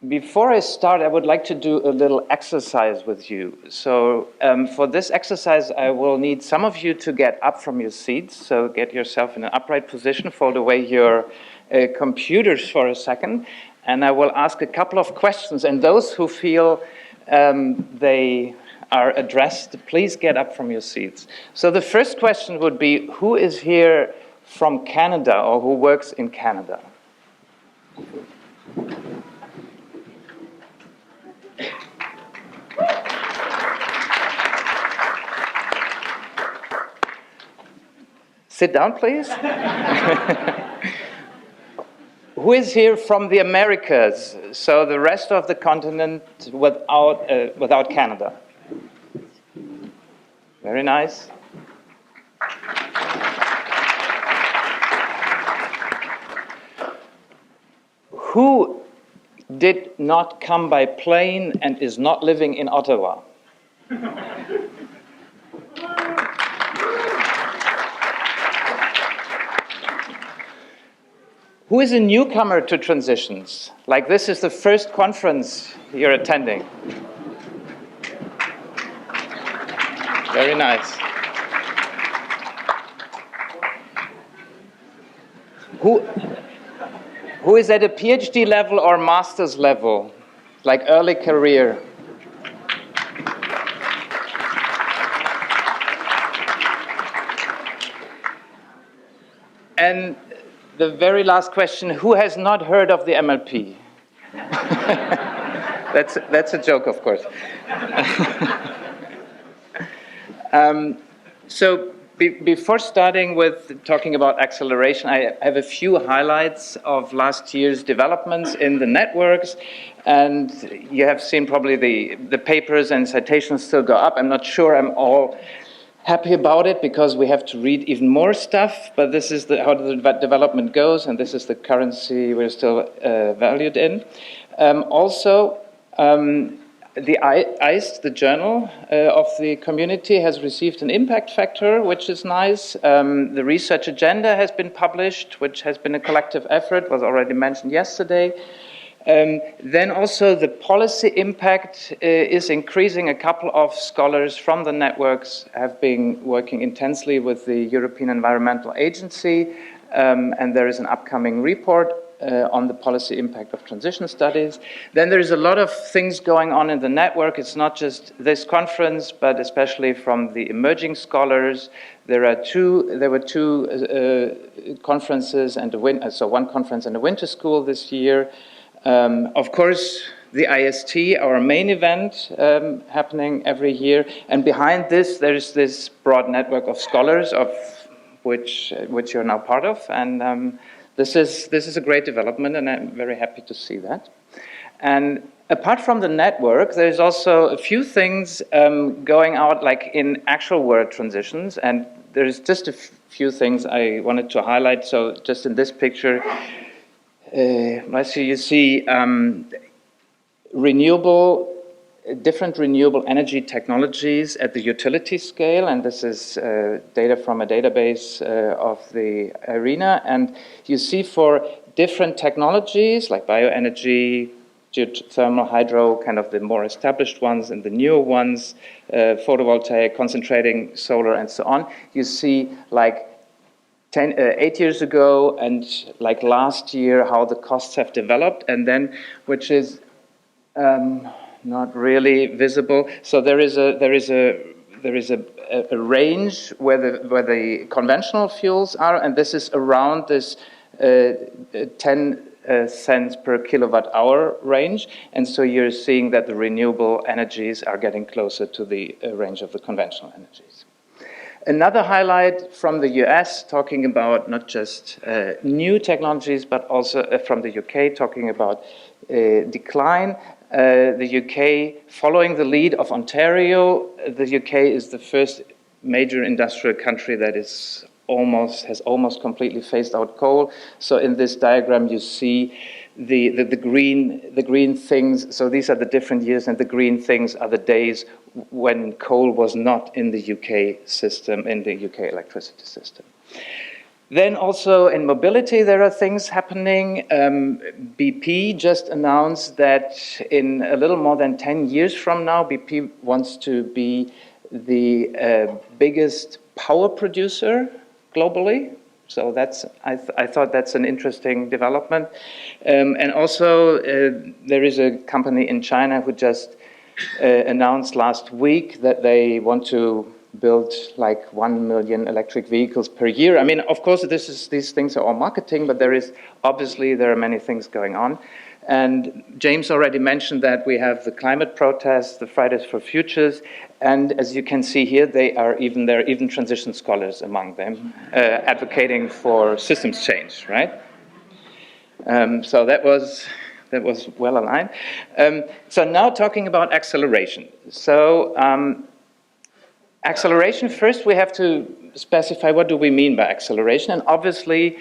Before I start, I would like to do a little exercise with you. So for this exercise, I will need some of you to get up from your seats. So get yourself in an upright position, fold away your computers for a second, and I will ask a couple of questions. And those who feel they are addressed, please get up from your seats. So the first question would be, who is here from Canada or who works in Canada? Sit down, please. Who is here from the Americas? So the rest of the continent without Canada. Very nice. Who did not come by plane and is not living in Ottawa? Who is a newcomer to transitions? Like this is the first conference you're attending. Very nice. Who is at a PhD level or master's level, like early career? And the very last question, who has not heard of the MLP? That's a joke, of course. So before starting with talking about acceleration, I have a few highlights of last year's developments in the networks. And you have seen probably the papers and citations still go up. I'm not sure I'm all happy about it because we have to read even more stuff, but this is how the development goes, and this is the currency we're still valued in. Also, the IST, the journal of the community, has received an impact factor, which is nice. The research agenda has been published, which has been a collective effort, was already mentioned yesterday. Then also the policy impact is increasing. A couple of scholars from the networks have been working intensely with the European Environmental Agency, and there is an upcoming report on the policy impact of transition studies. Then there is a lot of things going on in the network. It's not just this conference, but especially from the emerging scholars. There were two conferences and one conference and a winter school this year. Of course, the IST, our main event, happening every year. And behind this, there is this broad network of scholars, of which you're now part of. And this is a great development, and I'm very happy to see that. And apart from the network, there's also a few things going out, like in actual world transitions. And there's just a few things I wanted to highlight. So just in this picture, you see different renewable energy technologies at the utility scale, and this is data from a database of the arena. And you see for different technologies like bioenergy, geothermal, hydro, kind of the more established ones, and the newer ones, photovoltaic, concentrating solar, and so on. You see like 8 years ago and like last year how the costs have developed, and then which is not really visible. So there is a range where the conventional fuels are, and this is around this 10 cents per kilowatt hour range, and so you're seeing that the renewable energies are getting closer to the range of the conventional energies. Another highlight from the US, talking about not just new technologies, but also from the UK, talking about decline. The UK, following the lead of Ontario, the UK is the first major industrial country that has almost completely phased out coal. So in this diagram, you see the green things. So these are the different years, and the green things are the days when coal was not in the UK system, in the UK electricity system. Then also in mobility, there are things happening. BP just announced that in a little more than 10 years from now, BP wants to be the biggest power producer globally. So I thought that's an interesting development. And also, there is a company in China who just announced last week that they want to build like 1 million electric vehicles per year. I mean, of course, these things are all marketing, but there are many things going on. And James already mentioned that we have the climate protests, the Fridays for Futures, and as you can see here, there are even transition scholars among them advocating for systems change, right? So that was well aligned. So now talking about acceleration. So acceleration, first we have to specify what do we mean by acceleration. And obviously,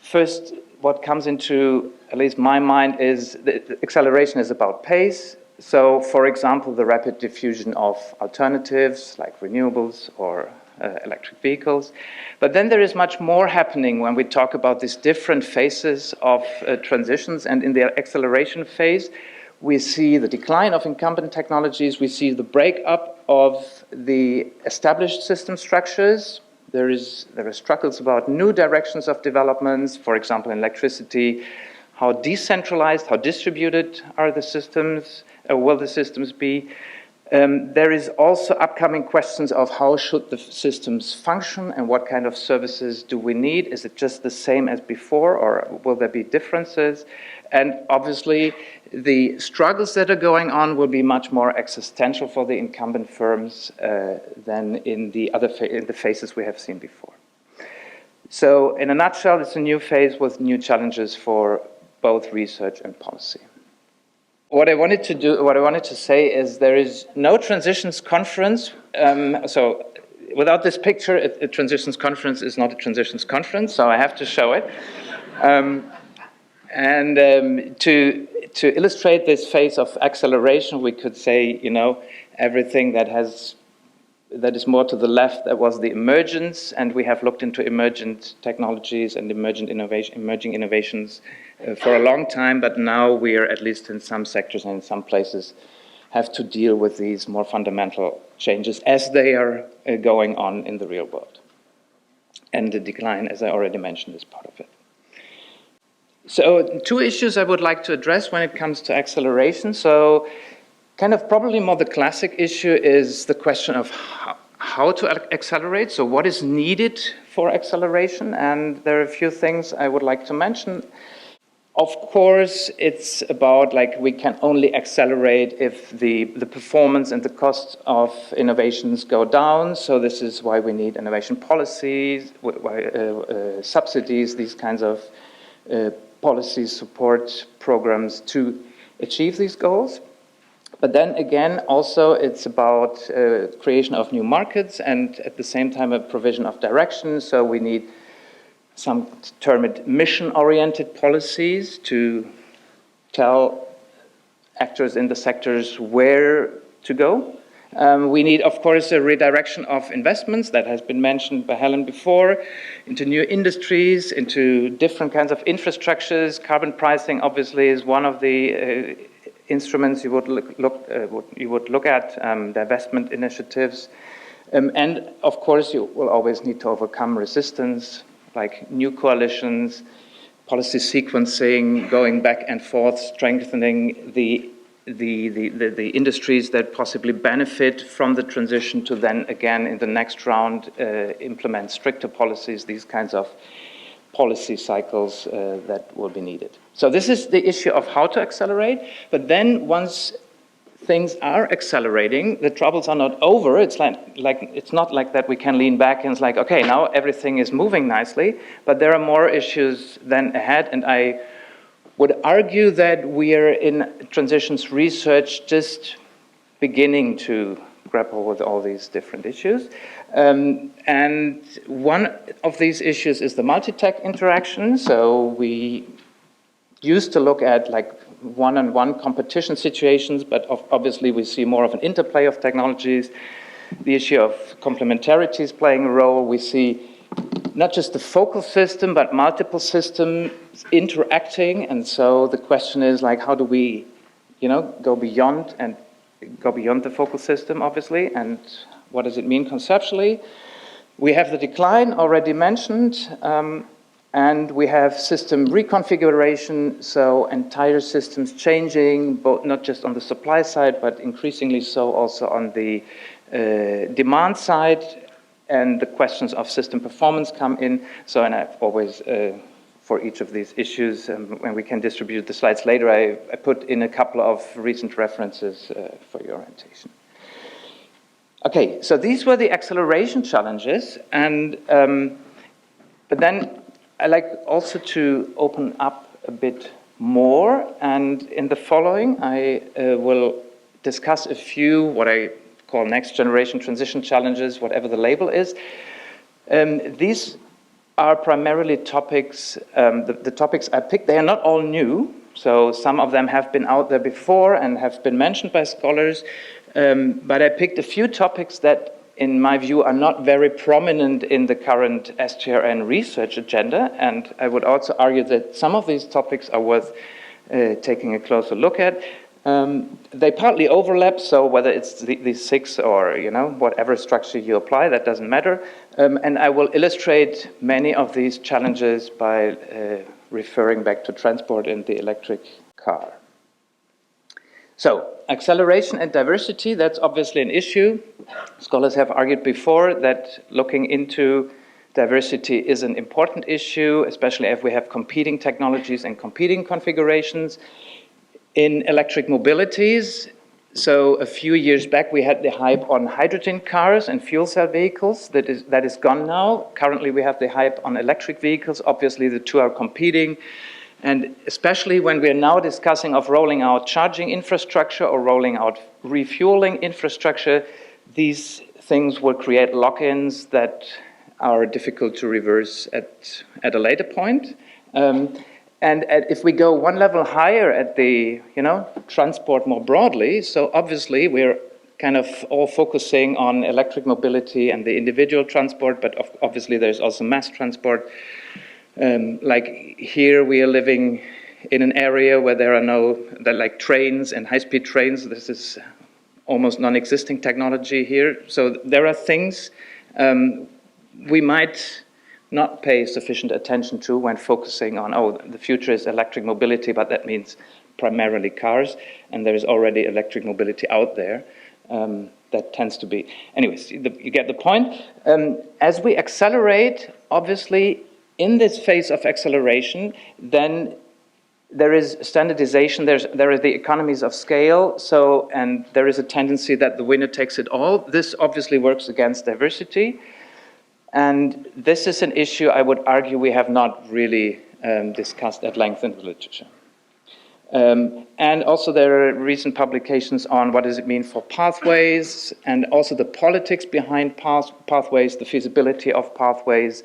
first what comes into at least my mind is that acceleration is about pace. So for example, the rapid diffusion of alternatives like renewables or electric vehicles. But then there is much more happening when we talk about these different phases of transitions. And in the acceleration phase, we see the decline of incumbent technologies. We see the breakup of the established system structures. There are struggles about new directions of developments. For example, in electricity, how decentralized, how distributed are the systems? Will the systems be? There is also upcoming questions of how should the systems function and what kind of services do we need? Is it just the same as before, or will there be differences? And obviously, the struggles that are going on will be much more existential for the incumbent firms than in the phases we have seen before. So, in a nutshell, it's a new phase with new challenges for both research and policy. What I wanted to say is there is no transitions conference. So without this picture, a transitions conference is not a transitions conference, so I have to show it. To illustrate this phase of acceleration, we could say, everything that is more to the left, that was the emergence, and we have looked into emergent technologies and emerging innovations for a long time, but now we are, at least in some sectors and in some places, have to deal with these more fundamental changes as they are going on in the real world. And the decline, as I already mentioned, is part of it. So 2 issues I would like to address when it comes to acceleration. So kind of probably more the classic issue is the question of how to accelerate. So what is needed for acceleration? And there are a few things I would like to mention. Of course, it's about we can only accelerate if the performance and the cost of innovations go down. So this is why we need innovation policies, subsidies, these kinds of policy support programs to achieve these goals. But then again, also it's about creation of new markets and at the same time a provision of direction. So we need some term it mission-oriented policies to tell actors in the sectors where to go. We need, of course, a redirection of investments that has been mentioned by Helen before, into new industries, into different kinds of infrastructures. Carbon pricing, obviously, is one of the instruments you would look at, divestment initiatives. And, of course, you will always need to overcome resistance, like new coalitions, policy sequencing, going back and forth, strengthening the industries that possibly benefit from the transition to then again in the next round implement stricter policies, these kinds of policy cycles that will be needed. So this is the issue of how to accelerate, but then once things are accelerating, the troubles are not over. It's it's not like that we can lean back and it's like, okay, now everything is moving nicely, but there are more issues than ahead, and I would argue that we are in transitions research just beginning to grapple with all these different issues. And one of these issues is the multi-tech interaction. So we used to look at one-on-one competition situations, but obviously we see more of an interplay of technologies. The issue of complementarity is playing a role. We see not just the focal system, but multiple systems interacting. And so the question is, like, how do we, go beyond the focal system, obviously, and what does it mean conceptually? We have the decline already mentioned, and we have system reconfiguration, so entire systems changing, both not just on the supply side, but increasingly so also on the demand side, and the questions of system performance come in. So, and I've always, for each of these issues, when we can distribute the slides later, I put in a couple of recent references for your orientation. Okay, so these were the acceleration challenges, and but then I like also to open up a bit more, and in the following I will discuss a few what I call next generation transition challenges, whatever the label is. These are primarily topics, the topics I picked, they are not all new, so some of them have been out there before and have been mentioned by scholars, but I picked a few topics that in my view are not very prominent in the current STRN research agenda, and I would also argue that some of these topics are worth taking a closer look at. They partly overlap, so whether it's these six or whatever structure you apply, that doesn't matter. And I will illustrate many of these challenges by referring back to transport in the electric car. So, acceleration and diversity, that's obviously an issue. Scholars have argued before that looking into diversity is an important issue, especially if we have competing technologies and competing configurations. In electric mobilities, so a few years back we had the hype on hydrogen cars and fuel cell vehicles. That is gone now. Currently we have the hype on electric vehicles. Obviously the two are competing. And especially when we are now discussing of rolling out charging infrastructure or rolling out refueling infrastructure, these things will create lock-ins that are difficult to reverse at a later point. And if we go one level higher at the, transport more broadly, so obviously we're kind of all focusing on electric mobility and the individual transport, but obviously there's also mass transport. Like here we are living in an area where there are like trains and high-speed trains. This is almost non-existing technology here. So there are things we might not pay sufficient attention to when focusing on, the future is electric mobility, but that means primarily cars, and there is already electric mobility out there. That tends to be. Anyways, you get the point. As we accelerate, obviously, in this phase of acceleration, then there is standardization, there are the economies of scale, and there is a tendency that the winner takes it all. This obviously works against diversity. And this is an issue I would argue we have not really discussed at length in the literature. And also there are recent publications on what does it mean for pathways, and also the politics behind pathways, the feasibility of pathways,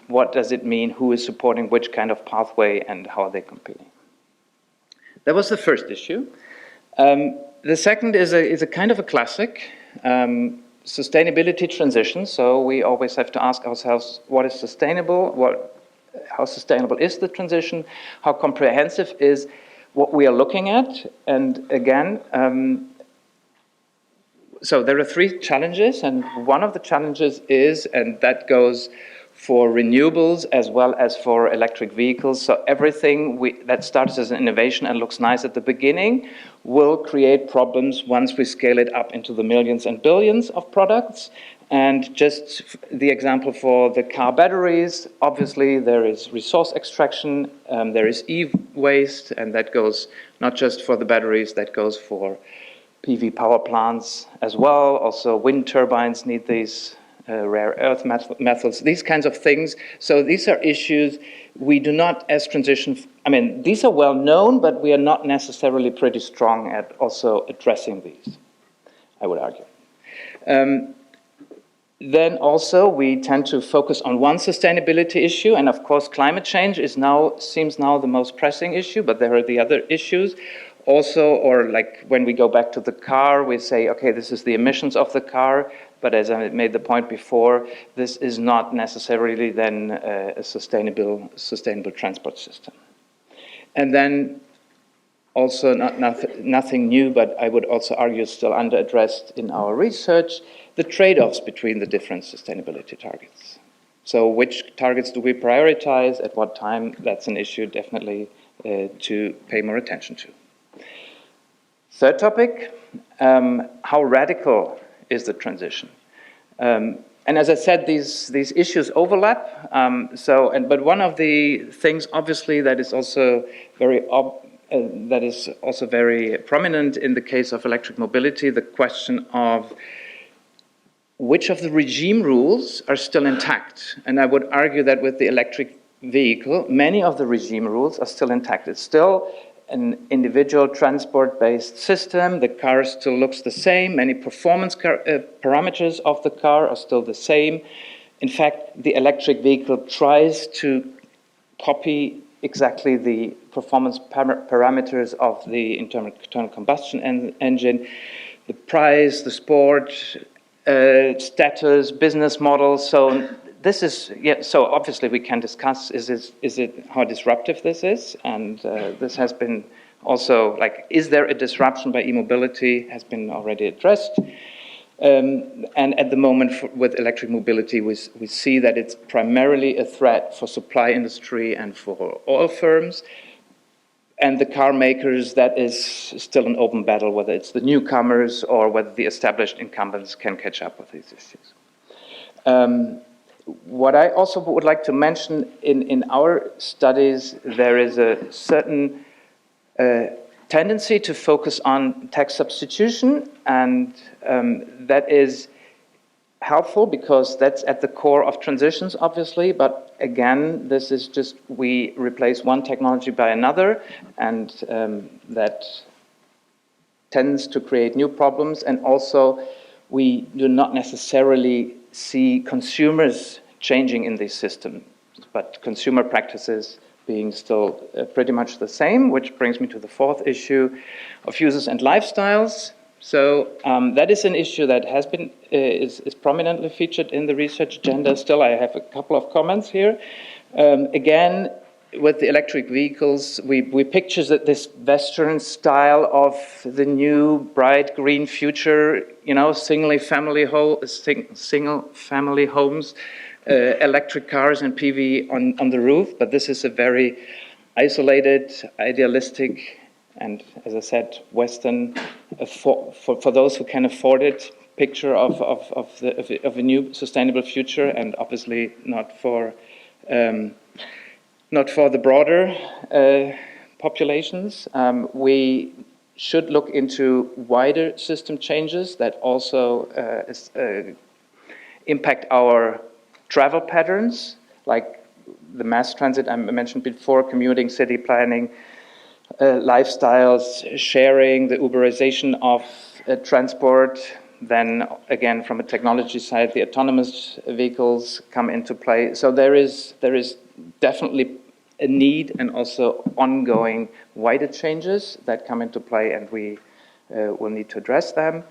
what does it mean, who is supporting which kind of pathway, and how are they competing. That was the first issue. The second is a kind of a classic. Sustainability transition, so we always have to ask ourselves, what is sustainable? How sustainable is the transition? How comprehensive is what we are looking at? And again, so there are three challenges, and one of the challenges is, and that goes for renewables as well as for electric vehicles. So everything that starts as an innovation and looks nice at the beginning will create problems once we scale it up into the millions and billions of products. And just the example for the car batteries, obviously there is resource extraction, there is e-waste, and that goes not just for the batteries, that goes for PV power plants as well. Also wind turbines need these rare earth metals, these kinds of things. So these are issues we do not, as transition, these are well known, but we are not necessarily pretty strong at also addressing these, I would argue. Then also we tend to focus on one sustainability issue, and of course climate change seems now the most pressing issue, but there are the other issues. Also, or like when we go back to the car, we say, okay, this is the emissions of the car. but as I made the point before, this is not necessarily then a sustainable transport system. And then also nothing new, but I would also argue still under-addressed in our research, the trade-offs between the different sustainability targets. So which targets do we prioritize, at what time? That's an issue definitely to pay more attention to. Third topic, how radical is the transition? And as I said, these issues overlap. But one of the things, obviously, that is also very prominent in the case of electric mobility, the question of which of the regime rules are still intact. And I would argue that with the electric vehicle, many of the regime rules are still intact. It's still an individual transport-based system. The car still looks the same. Many performance parameters of the car are still the same. In fact, the electric vehicle tries to copy exactly the performance parameters of the internal combustion engine, the price, the sport, status, business model. So this is, so obviously we can discuss, is it how disruptive this is? And this has been also, like, is there a disruption by e-mobility, has been already addressed. And at the moment with electric mobility, we see that it's primarily a threat for supply industry and for oil firms. And the car makers, that is still an open battle, whether it's the newcomers or whether the established incumbents can catch up with these issues. What I also would like to mention, in our studies, there is a certain tendency to focus on tax substitution, and that is helpful because that's at the core of transitions, obviously, but again, this is just, we replace one technology by another, and that tends to create new problems, and also we do not necessarily see consumers changing in these systems, but consumer practices being still pretty much the same, which brings me to the fourth issue of users and lifestyles. So that is an issue that has been is prominently featured in the research agenda. Still, I have a couple of comments here. Again, with the electric vehicles, we picture that this Western style of the new bright green future, you know, single family homes, electric cars and PV on the roof. But this is a very isolated, idealistic, and as I said, Western, for those who can afford it, picture of a new sustainable future, and obviously not for the broader populations. We should look into wider system changes that also impact our travel patterns, like the mass transit I mentioned before, commuting, city planning, lifestyles, sharing, the Uberization of transport. Then again, from a technology side, the autonomous vehicles come into play. So there is definitely a need and also ongoing wider changes that come into play, and we will need to address them.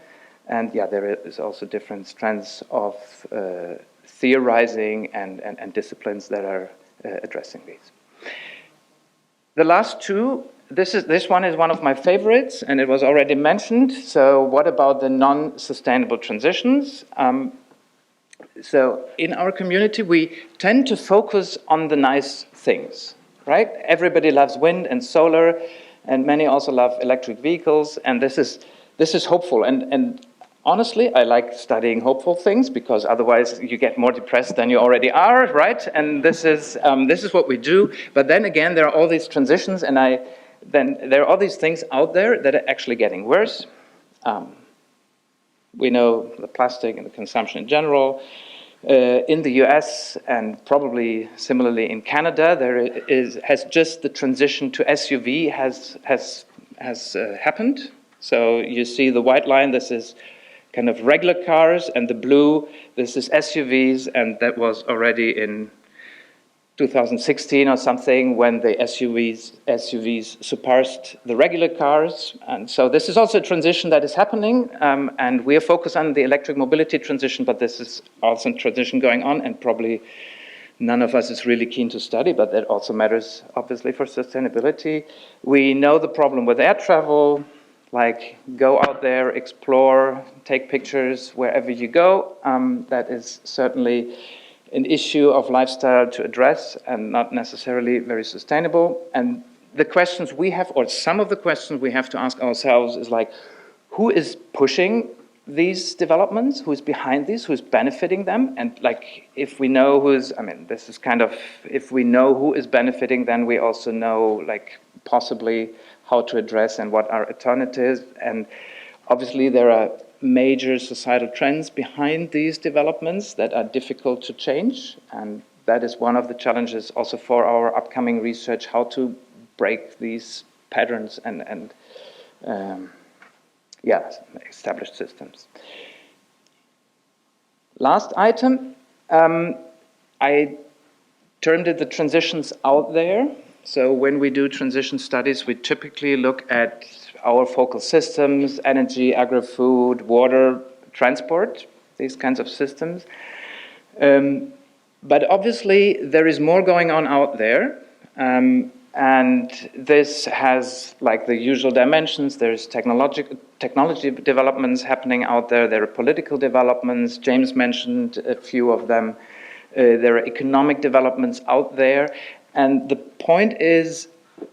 And yeah, there is also different strands of theorizing and disciplines that are addressing these. The last two, this one is one of my favorites, and it was already mentioned. So what about the non-sustainable transitions? So in our community, we tend to focus on the nice things, right? Everybody loves wind and solar, and many also love electric vehicles, and this is hopeful. And honestly, I like studying hopeful things because otherwise you get more depressed than you already are, right? And this is what we do. But then again, there are all these transitions, and then there are all these things out there that are actually getting worse. We know the plastic and the consumption in general. In the US and probably similarly in Canada, has just the transition to SUV has happened. So you see the white line, this is kind of regular cars, and the blue, this is SUVs, and that was already in 2016 or something, when the SUVs surpassed the regular cars. And so this is also a transition that is happening, and we are focused on the electric mobility transition, but this is also a transition going on, and probably none of us is really keen to study, but that also matters, obviously, for sustainability. We know the problem with air travel, like go out there, explore, take pictures wherever you go. That is certainly an issue of lifestyle to address and not necessarily very sustainable. And the questions we have, or some of the questions we have to ask ourselves is like, who is pushing these developments? Who's behind these? Who's benefiting them? And like, if we know who's, I mean, this is kind of, if we know who is benefiting, then we also know like possibly how to address and what are alternatives. And obviously there are major societal trends behind these developments that are difficult to change, and that is one of the challenges also for our upcoming research, how to break these patterns and established systems. Last item, I termed it the transitions out there. So when we do transition studies, we typically look at our focal systems, energy, agri-food, water, transport, these kinds of systems. But obviously, there is more going on out there. And this has like the usual dimensions. There's technology developments happening out there. There are political developments. James mentioned a few of them. There are economic developments out there. And the point is,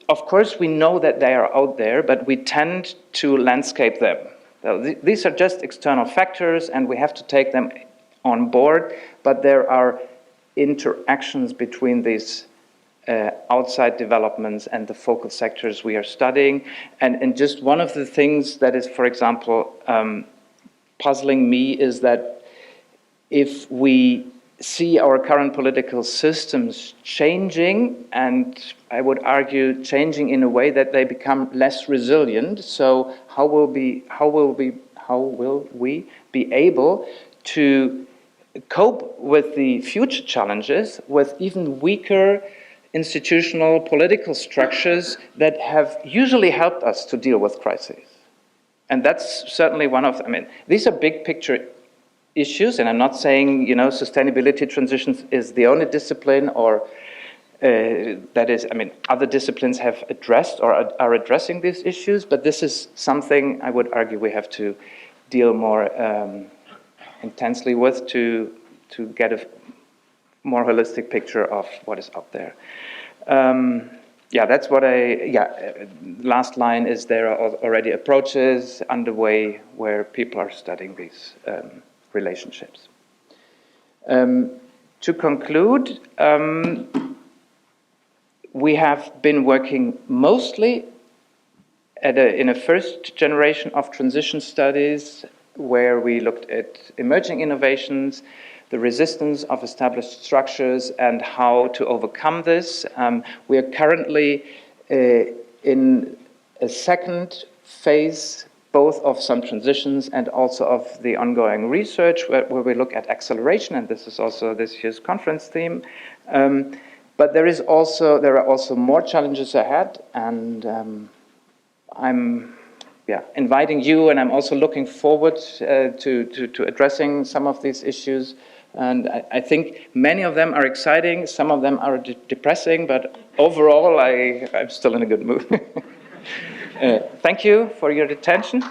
of course, we know that they are out there, but we tend to landscape them. So these are just external factors, and we have to take them on board, but there are interactions between these outside developments and the focal sectors we are studying. And just one of the things that is, for example, puzzling me is that if we see our current political systems changing, and I would argue changing in a way that they become less resilient. So how will we be able to cope with the future challenges with even weaker institutional political structures that have usually helped us to deal with crises? And that's certainly one of, I mean, these are big picture issues, and I'm not saying, you know, sustainability transitions is the only discipline, or that is, I mean, other disciplines have addressed or are addressing these issues, but this is something I would argue we have to deal more intensely with to get a more holistic picture of what is out there. That's what last line is there are already approaches underway where people are studying these relationships. To conclude, we have been working mostly in a first generation of transition studies where we looked at emerging innovations, the resistance of established structures, and how to overcome this. We are currently in a second phase, both of some transitions and also of the ongoing research, where we look at acceleration, and this is also this year's conference theme. But there are also more challenges ahead, and I'm inviting you, and I'm also looking forward to addressing some of these issues. And I think many of them are exciting, some of them are depressing, but overall I'm still in a good mood. Thank you for your attention.